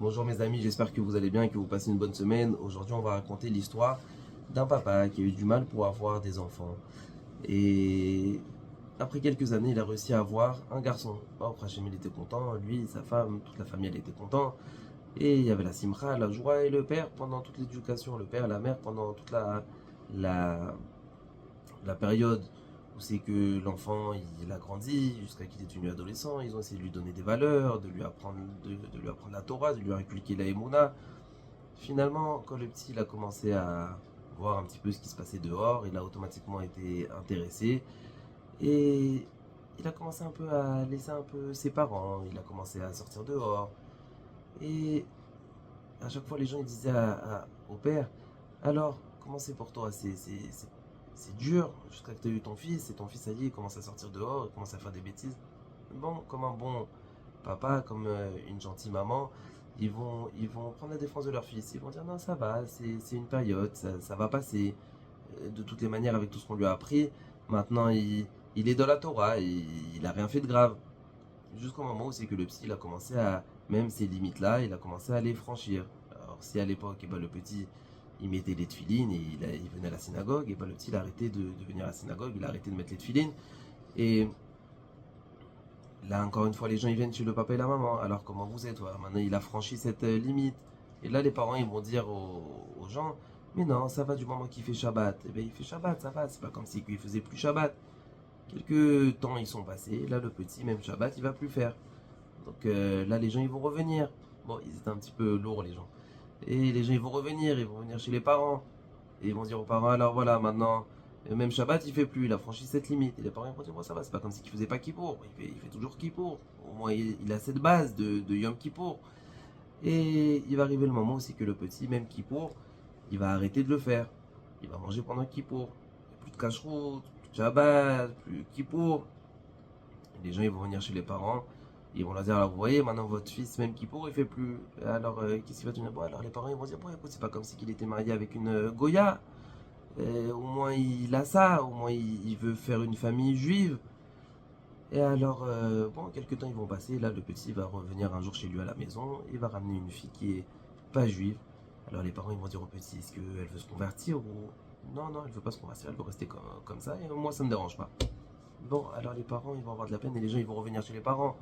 Bonjour mes amis, j'espère que vous allez bien et que vous passez une bonne semaine. Aujourd'hui, on va raconter l'histoire d'un papa qui a eu du mal pour avoir des enfants. Et après quelques années, il a réussi à avoir un garçon. Bon, Hachem, il était content, lui, sa femme, toute la famille, elle était content. Et il y avait la simcha, la joie et le père pendant toute l'éducation, le père, la mère pendant toute la, la période où c'est que l'enfant il a grandi jusqu'à qu'il est devenu adolescent. Ils ont essayé de lui donner des valeurs, de lui apprendre la Torah, de lui inculquer la Emouna. Finalement, quand le petit il a commencé à voir un petit peu ce qui se passait dehors, il a automatiquement été intéressé et il a commencé un peu à laisser un peu ses parents, il a commencé à sortir dehors et à chaque fois les gens ils disaient au père, alors comment c'est pour toi, c'est dur jusqu'à que tu aies eu ton fils et ton fils ça y est, il commence à sortir dehors, il commence à faire des bêtises. Bon, comme un bon papa, comme une gentille maman, ils vont prendre la défense de leur fils. Ils vont dire non, ça va, c'est une période, ça va passer. De toutes les manières, avec tout ce qu'on lui a appris, maintenant il est dans la Torah, il a rien fait de grave. Jusqu'au moment où c'est que le psy il a commencé à, même ces limites-là, il a commencé à les franchir. Alors si à l'époque, eh ben, le petit il mettait les tefilines et il venait à la synagogue, et ben, le petit il a arrêté de venir à la synagogue, il a arrêté de mettre les tefilines. Et là, encore une fois, les gens ils viennent chez le papa et la maman. Alors, comment vous êtes, toi? Maintenant, il a franchi cette limite. Et là, les parents ils vont dire aux gens, mais non, ça va du moment qu'il fait Shabbat. Eh bien, il fait Shabbat, ça va. C'est pas comme si il faisait plus Shabbat. Quelques temps ils sont passés. Là, le petit, même Shabbat, il va plus faire. Donc là, les gens ils vont revenir. Bon, ils étaient un petit peu lourds, les gens. Et les gens ils vont venir chez les parents. Et ils vont dire aux parents, alors voilà, maintenant, même Shabbat, il fait plus, il a franchi cette limite. Et les parents vont dire, bon, ça va, c'est pas comme si il faisait pas Kippour. Il fait toujours Kippour. Au moins, il a cette base de Yom Kippour. Et il va arriver le moment aussi que le petit, même Kippour, il va arrêter de le faire. Il va manger pendant Kippour. Il n'y a plus de cacheroute, plus de Shabbat, plus Kippour. Les gens, ils vont venir chez les parents. Ils vont leur dire, alors vous voyez, maintenant votre fils, même Kippour, il fait plus. Alors, qu'est-ce qu'il va devenir? Bon, alors les parents, ils vont dire, bon, écoute, c'est pas comme si il était marié avec une Goya. Au moins il a ça, au moins il veut faire une famille juive. Et alors, bon, quelques temps ils vont passer, là le petit va revenir un jour chez lui à la maison, il va ramener une fille qui est pas juive. Alors les parents ils vont dire au petit, est-ce qu'elle veut se convertir ou... Non, non, elle veut pas se convertir, elle veut rester comme ça, et moi ça me dérange pas. Bon, alors les parents ils vont avoir de la peine et les gens ils vont revenir chez les parents.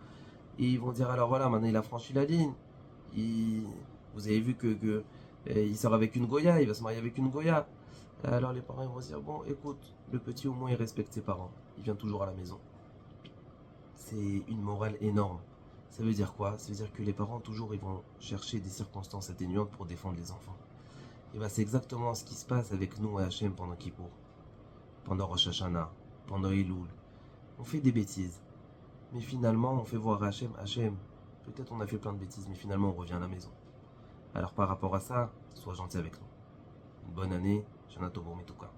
Et ils vont dire, alors voilà, maintenant il a franchi la ligne. Il- Vous avez vu il sort avec une Goya, il va se marier avec une Goya. Alors les parents ils vont se dire, bon écoute, le petit au moins il respecte ses parents, il vient toujours à la maison. C'est une morale énorme. Ça veut dire quoi? Ça veut dire que les parents toujours ils vont chercher des circonstances atténuantes pour défendre les enfants. Et bien c'est exactement ce qui se passe avec nous à Hachem pendant Kippour, pendant Rosh Hashanah, pendant Elul. On fait des bêtises, mais finalement on fait voir à Hachem, peut-être on a fait plein de bêtises, mais finalement on revient à la maison. Alors par rapport à ça, sois gentil avec nous. Une bonne année, Shana Tov U'Metuka.